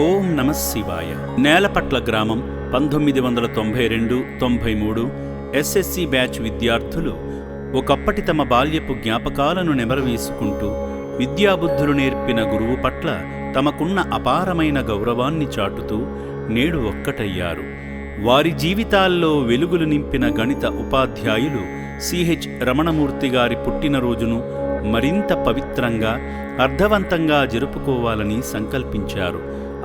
ఓం నమః శివాయ. నేలపట్ల గ్రామం 1992-93 ఎస్ఎస్సి బ్యాచ్ విద్యార్థులు ఒకప్పటి తమ బాల్యపు జ్ఞాపకాలను నెమరవేసుకుంటూ విద్యాబుద్ధులు నేర్పిన గురువు పట్ల తమకున్న అపారమైన గౌరవాన్ని చాటుతూ నేడు ఒక్కటయ్యారు. వారి జీవితాల్లో వెలుగులు నింపిన గణిత ఉపాధ్యాయులు సిహెచ్ రమణమూర్తి గారి పుట్టినరోజును మరింత పవిత్రంగా, అర్థవంతంగా జరుపుకోవాలని సంకల్పించారు.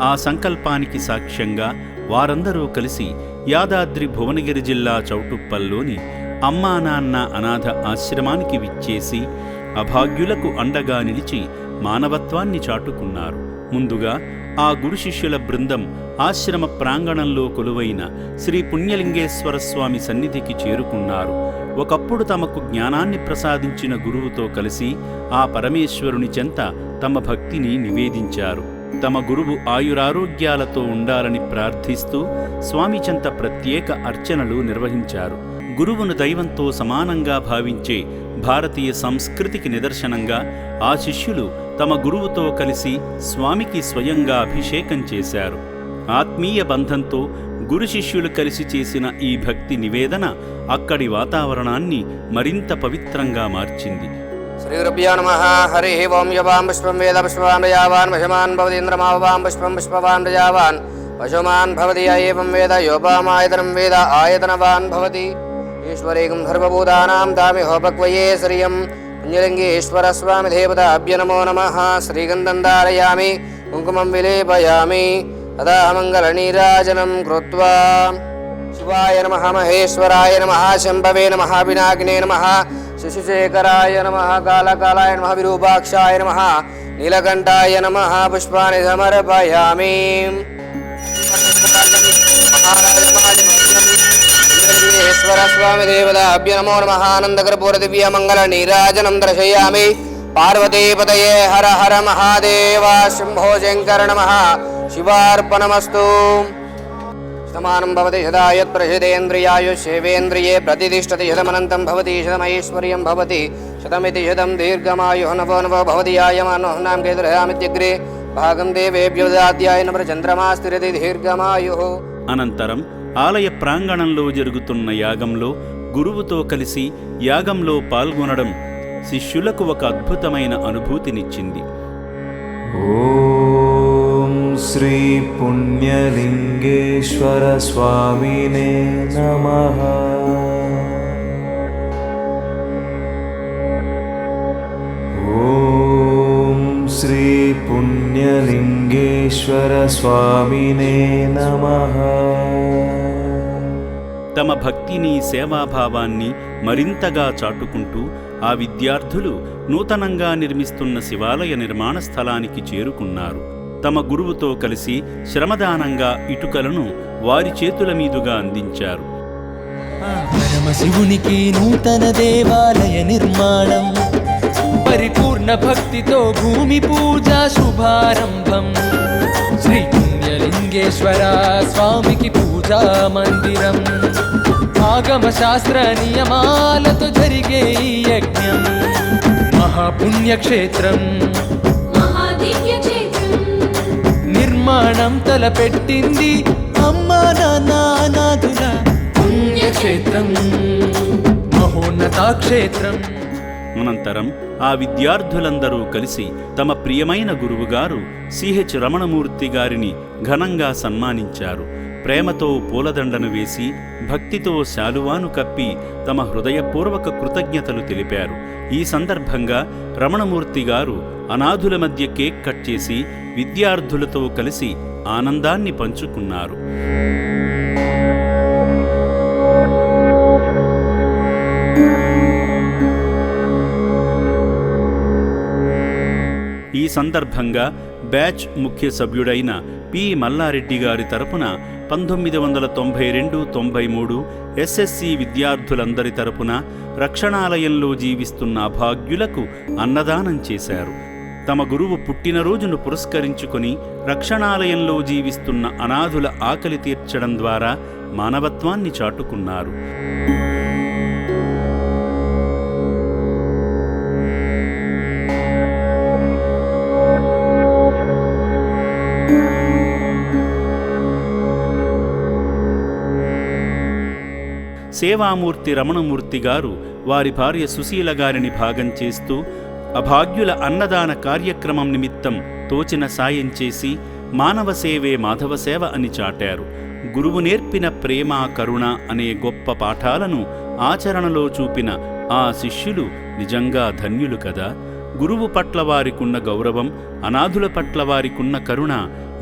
ఆ సంకల్పానికి సాక్ష్యంగా వారందరూ కలిసి యాదాద్రి భువనగిరి జిల్లా చౌటుప్పల్లోని అమ్మా నాన్న అనాథ ఆశ్రమానికి విచ్చేసి అభాగ్యులకు అండగా నిలిచి మానవత్వాన్ని చాటుకున్నారు. ముందుగా ఆ గురు శిష్యుల బృందం ఆశ్రమ ప్రాంగణంలో కొలువైన శ్రీ పుణ్యలింగేశ్వర స్వామి సన్నిధికి చేరుకున్నారు. ఒకప్పుడు తమకు జ్ఞానాన్ని ప్రసాదించిన గురువుతో కలిసి ఆ పరమేశ్వరుని చెంత తమ భక్తిని నివేదించారు. తమ గురువు ఆయురారోగ్యాలతో ఉండాలని ప్రార్థిస్తూ స్వామి చెంత ప్రత్యేక అర్చనలు నిర్వహించారు. గురువును దైవంతో సమానంగా భావించే భారతీయ సంస్కృతికి నిదర్శనంగా ఆ శిష్యులు తమ గురువుతో కలిసి స్వామికి స్వయంగా అభిషేకం చేశారు. ఆత్మీయ బంధంతో గురు శిష్యులు కలిసి చేసిన ఈ భక్తి నివేదన అక్కడి వాతావరణాన్ని మరింత పవిత్రంగా మార్చింది. శ్రీ గురుభ్యో నమః. హరి ఓం. యవాం పుష్పం వేద పుష్పవాన్ ప్రజావాన్ వశమాన్ భవతి ఇంద్రమావాం పుష్పం పుష్పవాన్ ప్రజావాన్ వశమాన్ భవతి ఏవం వేద యోపామాయతనం వేద ఆయతనవాన్ భవతి. ఈశ్వరేకం సర్వభూతానాం తామిహోపక్వయే శ్రియం పుణ్యలింగేశ్వర స్వామి దేవతాభ్య నమో నమః. శ్రీగంధం ధారయామి, కుంకుమం విలేపయామి, తదా మంగళనీరాజనం కృత్వా. శివాయ నమః, మహేశ్వరాయ నమః, శంభవే నమః, పినాకినే నమః, శశిశేఖరాయ నమః, కాళకాలాయ నమః, విరూపాక్షాయ నమః, నీలకంఠాయ నమః. పుష్పాన్ని సమర్పయామి. ఈశ్వర స్వామి దేవతాభ్య నమో నమః. ఆనందకర్పూర దివ్య మంగళ నీరాజనం దర్శయామి. పార్వతీపతయే హర హర మహాదేవ. శంభో శంకర నమః. శివార్పణమస్తు. శతమానం భవతి శతాయత్ ప్రసిదేంద్రియాయుష్యేవేంద్రియే ప్రతిష్టతి శతమనంతం భవతి శతమైశ్వర్యం భవతి శతమితి శతం దీర్ఘమాయుః నవో నవో భవతి యాయమానోహ్నాం కేతురయామిత్యగ్రే భాగం దేవేభ్యో దదాత్యాయ నమః స్థిరతి దీర్ఘమాయుః. అనంతరం ఆలయ ప్రాంగణంలో జరుగుతున్న యాగంలో గురువుతో కలిసి యాగంలో పాల్గొనడం శిష్యులకు ఒక అద్భుతమైన అనుభూతినిచ్చింది. ఓం శ్రీ పుణ్యలింగేశ్వర స్వామినే నమః. ఓం శ్రీ పుణ్యలింగేశ్వర స్వామినే నమః. తమ భక్తిని, సేవాభావాన్ని మరింతగా చాటుకుంటూ ఆ విద్యార్థులు నూతనంగా నిర్మిస్తున్న శివాలయ నిర్మాణ స్థలానికి చేరుకున్నారు. తమ గురువుతో కలిసి శ్రమదానంగా ఇటుకలను వారి చేతుల మీదుగా అందించారు. పరమశివునికి నూతన దేవాలయ నిర్మాణం, పరిపూర్ణ భక్తితో భూమి పూజ శుభారంభం. శ్రీ పుణ్యలింగేశ్వర స్వామికి పూజా మందిరం, ఆగమ శాస్త్ర నియమాలతో జరిగే ఈ యజ్ఞం మహాపుణ్యక్షేత్రం. నిర్మాణం తలపెట్టింది అమ్మా నాన్న అనాథుల పుణ్యక్షేత్రం, మహోన్నతాక్షేత్రం. అనంతరం ఆ విద్యార్థులందరూ కలిసి తమ ప్రియమైన గురువుగారు సిహెచ్ రమణమూర్తి గారిని ఘనంగా సన్మానించారు. ప్రేమతో పూలదండను వేసి భక్తితో శాలువాను కప్పి తమ హృదయపూర్వక కృతజ్ఞతలు తెలిపారు. ఈ సందర్భంగా రమణమూర్తి గారు అనాథుల మధ్య కేక్ కట్ చేసి విద్యార్థులతో కలిసి ఆనందాన్ని పంచుకున్నారు. ఈ సందర్భంగా బ్యాచ్ ముఖ్య సభ్యుడైన పి మల్లారెడ్డి గారి తరపున 1992-93 ఎస్ఎస్సి విద్యార్థులందరి తరపున రక్షణాలయంలో జీవిస్తున్న అభాగ్యులకు అన్నదానం చేశారు. తమ గురువు పుట్టినరోజును పురస్కరించుకొని రక్షణాలయంలో జీవిస్తున్న అనాథుల ఆకలి తీర్చడం ద్వారా మానవత్వాన్ని చాటుకున్నారు. సేవామూర్తి రమణమూర్తి గారు వారి భార్య సుశీల గారిని భాగం చేస్తూ అభాగ్యుల అన్నదాన కార్యక్రమం నిమిత్తం తోచిన సాయం చేసి మానవ సేవే మాధవ సేవ అని చాటారు. గురువు నేర్పిన ప్రేమ కరుణ అనే గొప్ప పాఠాలను ఆచరణలో చూపిన ఆ శిష్యులు నిజంగా ధన్యులు కదా. గురువు పట్ల వారికున్న గౌరవం, అనాథుల పట్ల వారికున్న కరుణ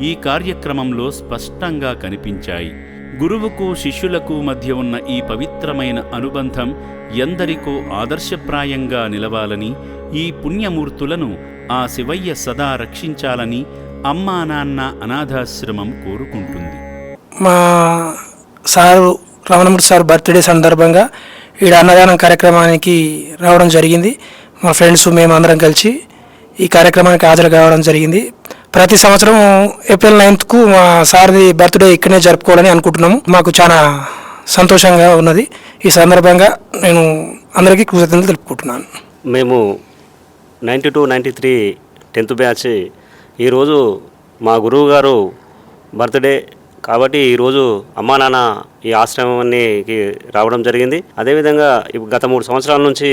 ఈ కార్యక్రమంలో స్పష్టంగా కనిపించాయి. గురువుకు శిష్యులకు మధ్య ఉన్న ఈ పవిత్రమైన అనుబంధం ఎందరికో ఆదర్శప్రాయంగా నిలవాలని, ఈ పుణ్యమూర్తులను ఆ శివయ్య సదా రక్షించాలని అమ్మా నాన్న అనాథాశ్రమం కోరుకుంటుంది. మా సారు రమణమూర్తి సార్ బర్త్డే సందర్భంగా ఈడ అన్నదానం కార్యక్రమానికి రావడం జరిగింది. మా ఫ్రెండ్స్ మేమందరం కలిసి ఈ కార్యక్రమానికి హాజరు కావడం జరిగింది. ప్రతి సంవత్సరం ఏప్రిల్ 9th మా సార్ది బర్త్డే ఇక్కడనే జరుపుకోవాలని అనుకుంటున్నాము. మాకు చాలా సంతోషంగా ఉన్నది. ఈ సందర్భంగా నేను అందరికీ కృతజ్ఞతలు తెలుపుకుంటున్నాను. మేము 92-93 10th బ్యాచ్. ఈరోజు మా గురువు గారు బర్త్డే కాబట్టి ఈరోజు అమ్మా నాన్న ఈ ఆశ్రమానికి రావడం జరిగింది. అదేవిధంగా గత 3 సంవత్సరాల నుంచి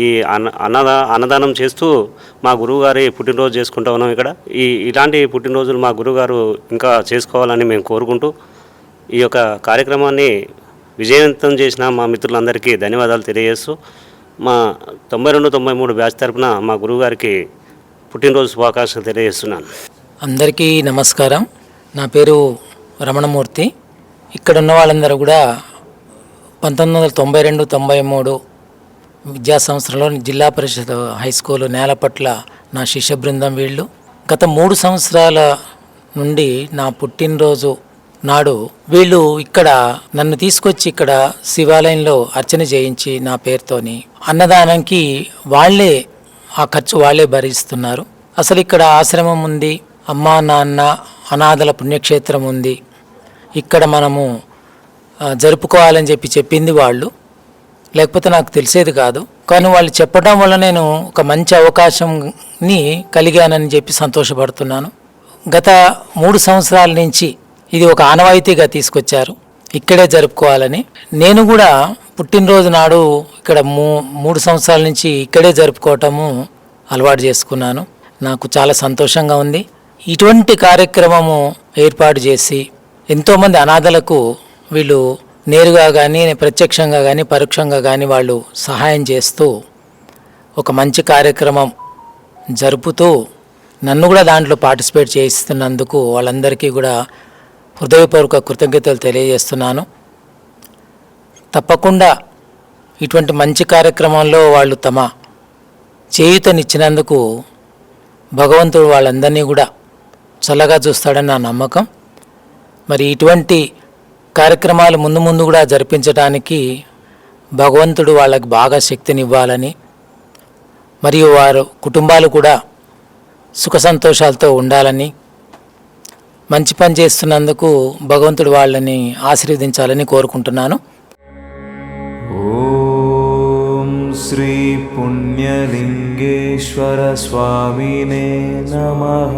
ఈ అన్నదానం చేస్తూ మా గురువుగారి పుట్టినరోజు చేసుకుంటూ ఉన్నాం. ఇక్కడ ఇలాంటి పుట్టినరోజులు మా గురువుగారు ఇంకా చేసుకోవాలని మేము కోరుకుంటూ ఈ యొక్క కార్యక్రమాన్ని విజయవంతం చేసిన మా మిత్రులందరికీ ధన్యవాదాలు తెలియజేస్తూ మా 92-93 బ్యాచ్ తరపున మా గురువుగారికి పుట్టినరోజు శుభాకాంక్షలు తెలియజేస్తున్నాను. అందరికీ నమస్కారం. నా పేరు రమణమూర్తి. ఇక్కడ ఉన్న వాళ్ళందరూ కూడా 1992-93 విద్యా సంవత్సరంలో జిల్లా పరిషత్ హై స్కూల్ నేలపట్ల నా శిష్య బృందం వీళ్ళు. గత 3 సంవత్సరాల నుండి నా పుట్టినరోజు నాడు వీళ్ళు ఇక్కడ నన్ను తీసుకొచ్చి ఇక్కడ శివాలయంలో అర్చన చేయించి నా పేరుతోని అన్నదానానికి వాళ్ళే ఆ ఖర్చు వాళ్ళే భరిస్తున్నారు. అసలు ఇక్కడ ఆశ్రమం ఉంది, అమ్మా నాన్న అనాథల పుణ్యక్షేత్రం ఉంది, ఇక్కడ మనము జరుపుకోవాలని చెప్పింది వాళ్ళు. లేకపోతే నాకు తెలిసేది కాదు. కానీ వాళ్ళు చెప్పడం వల్ల నేను ఒక మంచి అవకాశంని కలిగానని చెప్పి సంతోషపడుతున్నాను. గత 3 సంవత్సరాల నుంచి ఇది ఒక ఆనవాయితీగా తీసుకొచ్చారు ఇక్కడే జరుపుకోవాలని. నేను కూడా పుట్టినరోజు నాడు ఇక్కడ 3 సంవత్సరాల నుంచి ఇక్కడే జరుపుకోవటము అలవాటు చేసుకున్నాను. నాకు చాలా సంతోషంగా ఉంది. ఇటువంటి కార్యక్రమము ఏర్పాటు చేసి ఎంతోమంది అనాథలకు వీళ్ళు నేరుగా కానీ ప్రత్యక్షంగా కానీ పరోక్షంగా కానీ వాళ్ళు సహాయం చేస్తూ ఒక మంచి కార్యక్రమం జరుపుతూ నన్ను కూడా దాంట్లో పార్టిసిపేట్ చేయిస్తున్నందుకు వాళ్ళందరికీ కూడా హృదయపూర్వక కృతజ్ఞతలు తెలియజేస్తున్నాను. తప్పకుండా ఇటువంటి మంచి కార్యక్రమంలో వాళ్ళు తమ చేయూతనిచ్చినందుకు భగవంతుడు వాళ్ళందరినీ కూడా చల్లగా చూస్తాడని నా నమ్మకం. మరి ఇటువంటి కార్యక్రమాలు ముందు కూడా జరిపించడానికి భగవంతుడు వాళ్ళకి బాగా శక్తినివ్వాలని, మరియు వారు కుటుంబాలు కూడా సుఖ సంతోషాలతో ఉండాలని, మంచి పని చేస్తున్నందుకు భగవంతుడు వాళ్ళని ఆశీర్వదించాలని కోరుకుంటున్నాను. ఓం శ్రీ పుణ్యలింగేశ్వర స్వామినే నమః.